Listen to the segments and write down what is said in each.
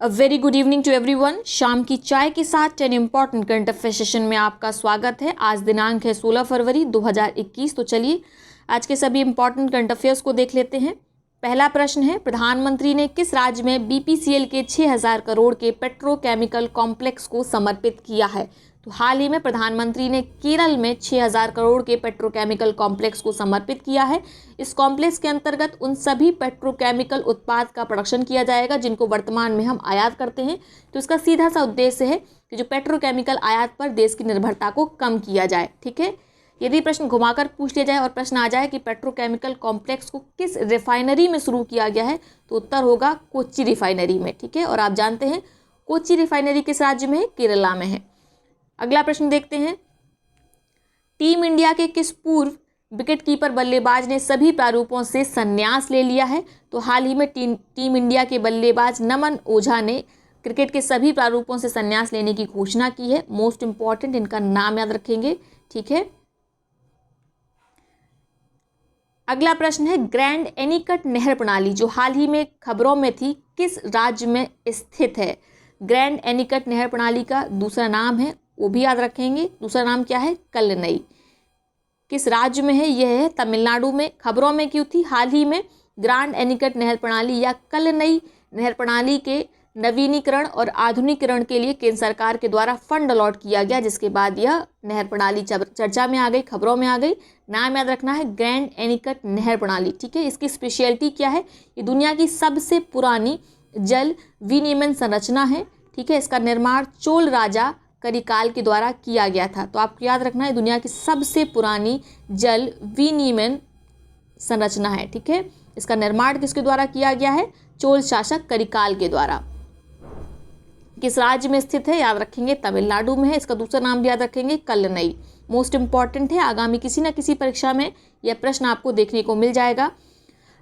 A very good evening to everyone. शाम की चाय के साथ 10 इंपॉर्टेंट करंट अफेयर सेशन में आपका स्वागत है। आज दिनांक है 16 फरवरी 2021। तो चलिए आज के सभी इंपॉर्टेंट करंट अफेयर्स को देख लेते हैं। पहला प्रश्न है, प्रधानमंत्री ने किस राज्य में बीपीसीएल के 6000 करोड़ के पेट्रोकेमिकल कॉम्प्लेक्स को समर्पित किया है? तो हाल ही में प्रधानमंत्री ने केरल में 6000 करोड़ के पेट्रोकेमिकल कॉम्प्लेक्स को समर्पित किया है। इस कॉम्प्लेक्स के अंतर्गत उन सभी पेट्रोकेमिकल उत्पाद का प्रोडक्शन किया जाएगा जिनको वर्तमान में हम आयात करते हैं। तो इसका सीधा सा उद्देश्य है कि जो पेट्रोकेमिकल आयात पर देश की निर्भरता को कम किया जाए। ठीक है, यदि प्रश्न घुमाकर पूछ लिया जाए और प्रश्न आ जाए कि पेट्रोकेमिकल कॉम्प्लेक्स को किस रिफाइनरी में शुरू किया गया है, तो उत्तर होगा कोच्चि रिफाइनरी में। ठीक है, और आप जानते हैं कोच्चि रिफाइनरी किस राज्य में है? केरला में है। अगला प्रश्न देखते हैं, टीम इंडिया के किस पूर्व विकेटकीपर बल्लेबाज ने सभी प्रारूपों से संन्यास ले लिया है? तो हाल ही में टीम इंडिया के बल्लेबाज नमन ओझा ने क्रिकेट के सभी प्रारूपों से संन्यास लेने की घोषणा की है। मोस्ट इंपॉर्टेंट, इनका नाम याद रखेंगे। ठीक है, अगला प्रश्न है, ग्रैंड एनीकट नहर प्रणाली जो हाल ही में खबरों में थी, किस राज्य में स्थित है? ग्रैंड एनीकट नहर प्रणाली का दूसरा नाम है, वो भी याद रखेंगे। दूसरा नाम क्या है? कल्लनई। किस राज्य में है? यह है तमिलनाडु में। खबरों में क्यों थी? हाल ही में ग्रैंड एनीकट नहर प्रणाली या कल्लनई नहर प्रणाली के नवीनीकरण और आधुनिकीकरण के लिए केंद्र सरकार के द्वारा फंड अलॉट किया गया, जिसके बाद यह नहर प्रणाली चर्चा में आ गई, खबरों में आ गई। नाम याद रखना है, ग्रैंड एनीकट नहर प्रणाली। ठीक है, इसकी स्पेशलिटी क्या है? ये दुनिया की सबसे पुरानी जल विनियमन संरचना है। ठीक है, इसका निर्माण चोल राजा करिकाल के द्वारा किया गया था। तो आपको याद रखना है, दुनिया की सबसे पुरानी जल विनियमन संरचना है। ठीक है, इसका निर्माण किसके द्वारा किया गया है? चोल शासक करिकाल के द्वारा। किस राज्य में स्थित है? याद रखेंगे तमिलनाडु में है। इसका दूसरा नाम भी याद रखेंगे, कल्लनई। मोस्ट इंपॉर्टेंट है, आगामी किसी न किसी परीक्षा में यह प्रश्न आपको देखने को मिल जाएगा।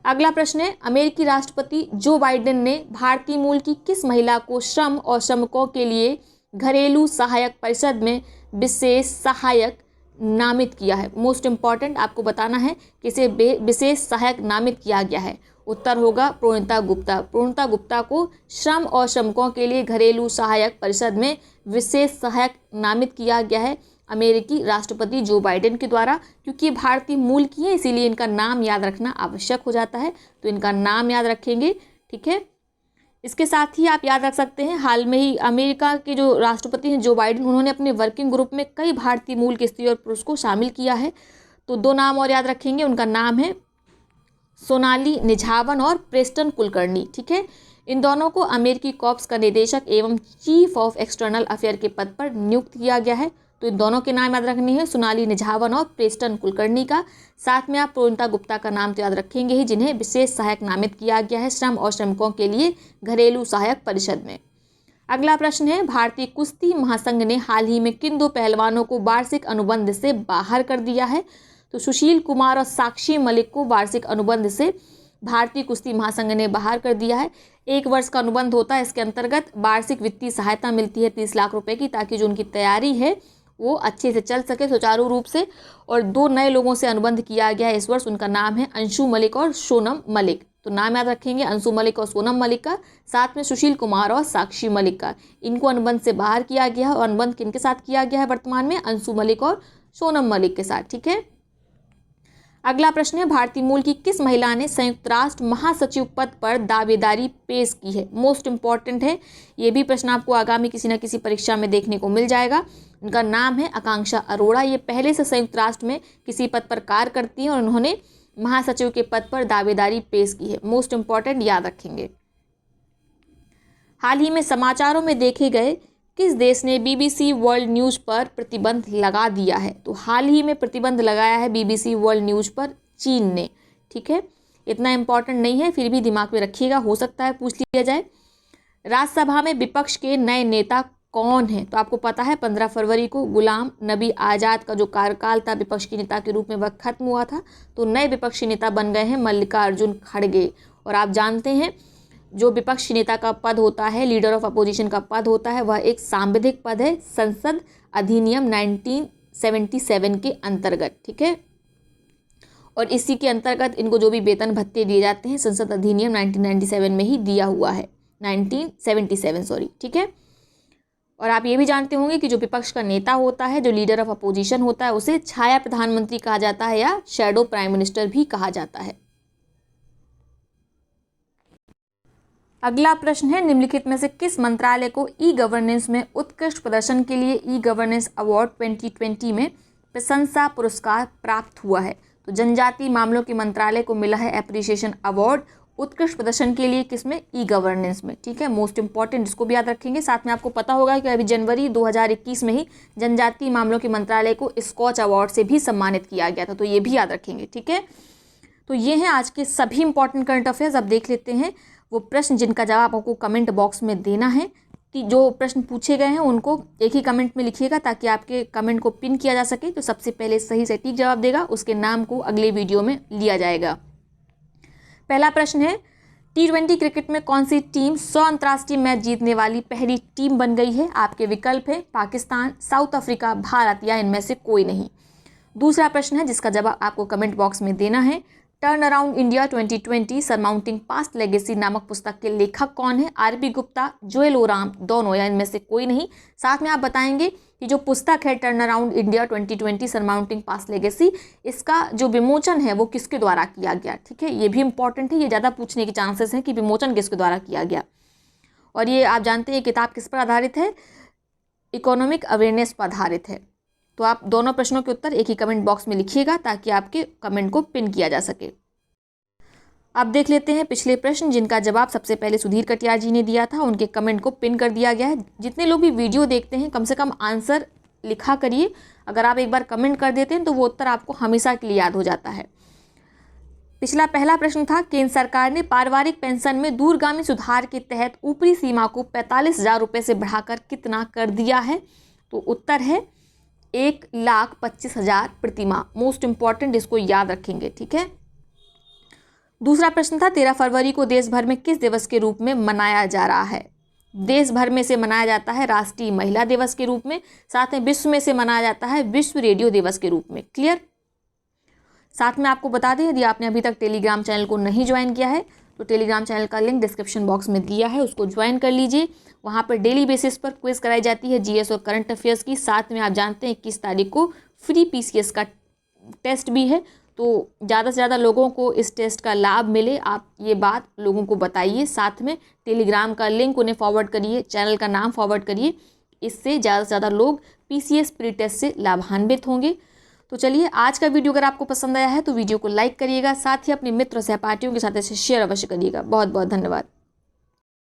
अगला प्रश्न है, अमेरिकी राष्ट्रपति जो बाइडेन ने भारतीय मूल की किस महिला को श्रम और श्रमिकों के लिए घरेलू सहायक परिषद में विशेष सहायक नामित किया है? मोस्ट इंपॉर्टेंट, आपको बताना है किसे विशेष सहायक नामित किया गया है। उत्तर होगा प्रणीता गुप्ता। प्रणीता गुप्ता को श्रम और श्रमिकों के लिए घरेलू सहायक परिषद में विशेष सहायक नामित किया गया है अमेरिकी राष्ट्रपति जो बाइडेन के द्वारा। क्योंकि भारतीय मूल की है, इसीलिए इनका नाम याद रखना आवश्यक हो जाता है। तो इनका नाम याद रखेंगे। ठीक है, इसके साथ ही आप याद रख सकते हैं, हाल में ही अमेरिका के जो राष्ट्रपति हैं जो बाइडेन, उन्होंने अपने वर्किंग ग्रुप में कई भारतीय मूल के स्त्री और पुरुष को शामिल किया है। तो दो नाम और याद रखेंगे, उनका नाम है सोनाली निझावन और प्रेस्टन कुलकर्णी। ठीक है, इन दोनों को अमेरिकी कॉर्प्स का निदेशक एवं चीफ ऑफ एक्सटर्नल अफेयर के पद पर नियुक्त किया गया है। तो इन दोनों के नाम याद रखने हैं, सोनाली निझावन और प्रेस्टन कुलकर्णी का। साथ में आप प्रणीता गुप्ता का नाम तो याद रखेंगे ही, जिन्हें विशेष सहायक नामित किया गया है श्रम और श्रमिकों के लिए घरेलू सहायक परिषद में। अगला प्रश्न है, भारतीय कुश्ती महासंघ ने हाल ही में किन दो पहलवानों को वार्षिक अनुबंध से बाहर कर दिया है? तो सुशील कुमार और साक्षी मलिक को वार्षिक अनुबंध से भारतीय कुश्ती महासंघ ने बाहर कर दिया है। 1 वर्ष का अनुबंध होता है, इसके अंतर्गत वार्षिक वित्तीय सहायता मिलती है 30 लाख रुपए की, ताकि जो उनकी तैयारी है वो अच्छे से चल सके सुचारू रूप से। और 2 नए लोगों से अनुबंध किया गया है इस वर्ष, उनका नाम है अंशु मलिक और सोनम मलिक। तो नाम याद रखेंगे, अंशु मलिक और सोनम मलिक का, साथ में सुशील कुमार और साक्षी मलिक का। इनको अनुबंध से बाहर किया गया है। और अनुबंध किनके साथ किया गया है वर्तमान में? अंशु मलिक और सोनम मलिक के साथ। ठीक है, अगला प्रश्न है, भारतीय मूल की किस महिला ने संयुक्त राष्ट्र महासचिव पद पर दावेदारी पेश की है? मोस्ट इंपॉर्टेंट है, ये भी प्रश्न आपको आगामी किसी न किसी परीक्षा में देखने को मिल जाएगा। उनका नाम है आकांक्षा अरोड़ा। ये पहले से संयुक्त राष्ट्र में किसी पद पर कार्य करती हैं और उन्होंने महासचिव के पद पर दावेदारी पेश की है। मोस्ट इंपॉर्टेंट, याद रखेंगे। हाल ही में समाचारों में देखे गए किस देश ने बीबीसी वर्ल्ड न्यूज़ पर प्रतिबंध लगा दिया है? तो हाल ही में प्रतिबंध लगाया है बीबीसी वर्ल्ड न्यूज़ पर चीन ने। ठीक है, इतना इंपॉर्टेंट नहीं है, फिर भी दिमाग में रखिएगा, हो सकता है पूछ लिया जाए। राज्यसभा में विपक्ष के नए नेता कौन है? तो आपको पता है 15 फरवरी को गुलाम नबी आज़ाद का जो कार्यकाल था विपक्ष के नेता के रूप में वह खत्म हुआ था। तो नए विपक्षी नेता बन गए हैं मल्लिकार्जुन खड़गे। और आप जानते हैं जो विपक्षी नेता का पद होता है, लीडर ऑफ अपोजिशन का पद होता है, वह एक सांविधिक पद है संसद अधिनियम 1977 के अंतर्गत। ठीक है, और इसी के अंतर्गत इनको जो भी वेतन भत्ते दिए जाते हैं संसद अधिनियम 1997 में ही दिया हुआ है। 1977 सॉरी, ठीक है। और आप ये भी जानते होंगे कि जो विपक्ष का नेता होता है, जो लीडर ऑफ अपोजिशन होता है, उसे छाया प्रधानमंत्री कहा जाता है या शैडो प्राइम मिनिस्टर भी कहा जाता है। अगला प्रश्न है, निम्नलिखित में से किस मंत्रालय को ई गवर्नेंस में उत्कृष्ट प्रदर्शन के लिए ई गवर्नेंस अवार्ड 2020 में प्रशंसा पुरस्कार प्राप्त हुआ है? तो जनजातीय मामलों के मंत्रालय को मिला है एप्रिसिएशन अवार्ड उत्कृष्ट प्रदर्शन के लिए, किसमें? ई गवर्नेंस में, ठीक है। मोस्ट इंपॉर्टेंट, इसको भी याद रखेंगे। साथ में आपको पता होगा कि अभी जनवरी 2021 में ही जनजातीय मामलों के मंत्रालय को स्कॉच अवार्ड से भी सम्मानित किया गया था, तो ये भी याद रखेंगे, ठीक है। तो ये हैं आज के सभी इंपॉर्टेंट करंट अफेयर्स। अब देख लेते हैं वो प्रश्न जिनका जवाब आपको कमेंट बॉक्स में देना है। कि जो प्रश्न पूछे गए हैं उनको एक ही कमेंट में लिखिएगा ताकि आपके कमेंट को पिन किया जा सके। तो सबसे पहले सही सटीक जवाब देगा उसके नाम को अगले वीडियो में लिया जाएगा। पहला प्रश्न है, T20 क्रिकेट में कौन सी टीम 100 अंतर्राष्ट्रीय मैच जीतने वाली पहली टीम बन गई है? आपके विकल्प है पाकिस्तान, साउथ अफ्रीका, भारत या इनमें से कोई नहीं। दूसरा प्रश्न है जिसका जवाब आपको कमेंट बॉक्स में देना है, turn around India 2020 surmounting past legacy नामक पुस्तक के लेखक कौन है? आर.बी. गुप्ता, जोएल ओराम, दोनों या इनमें से कोई नहीं। साथ में आप बताएंगे कि जो पुस्तक है turn around India 2020 surmounting past legacy, इसका जो विमोचन है वो किसके द्वारा किया गया, ठीक है। ये भी इंपॉर्टेंट है, ये ज़्यादा पूछने के चांसेस हैं कि विमोचन किसके द्वारा किया गया। और ये आप जानते हैं किताब किस पर आधारित है? इकोनॉमिक अवेयरनेस पर आधारित है। तो आप दोनों प्रश्नों के उत्तर एक ही कमेंट बॉक्स में लिखिएगा ताकि आपके कमेंट को पिन किया जा सके। अब देख लेते हैं पिछले प्रश्न जिनका जवाब सबसे पहले सुधीर कटियार जी ने दिया था, उनके कमेंट को पिन कर दिया गया है। जितने लोग भी वीडियो देखते हैं कम से कम आंसर लिखा करिए। अगर आप एक बार कमेंट कर देते हैं तो वो उत्तर आपको हमेशा के लिए याद हो जाता है। पिछला पहला प्रश्न था, केंद्र सरकार ने पारिवारिक पेंशन में दूरगामी सुधार के तहत ऊपरी सीमा को 45,000 रुपये से बढ़ाकर कितना कर दिया है? तो उत्तर है 1,25,000 प्रतिमाह। मोस्ट इंपॉर्टेंट, इसको याद रखेंगे, ठीक है। दूसरा प्रश्न था, 13 फरवरी को देश भर में किस दिवस के रूप में मनाया जा रहा है? देश भर में से मनाया जाता है राष्ट्रीय महिला दिवस के रूप में, साथ में विश्व में से मनाया जाता है विश्व रेडियो दिवस के रूप में। क्लियर? साथ में आपको बता दें, यदि आपने अभी तक टेलीग्राम चैनल को नहीं ज्वाइन किया है तो टेलीग्राम चैनल का लिंक डिस्क्रिप्शन बॉक्स में दिया है, उसको ज्वाइन कर लीजिए। वहाँ पर डेली बेसिस पर क्विज कराई जाती है जीएस और करंट अफेयर्स की। साथ में आप जानते हैं 21 तारीख को फ्री पीसीएस का टेस्ट भी है, तो ज़्यादा से ज़्यादा लोगों को इस टेस्ट का लाभ मिले, आप ये बात लोगों को बताइए। साथ में टेलीग्राम का लिंक उन्हें फॉरवर्ड करिए, चैनल का नाम फॉरवर्ड करिए, इससे ज़्यादा से ज़्यादा लोग पीसीएस प्री टेस्ट से लाभान्वित होंगे। तो चलिए, आज का वीडियो अगर आपको पसंद आया है तो वीडियो को लाइक करिएगा, साथ ही अपने मित्र सहपाठियों के साथ इसे शेयर अवश्य करिएगा। बहुत बहुत धन्यवाद।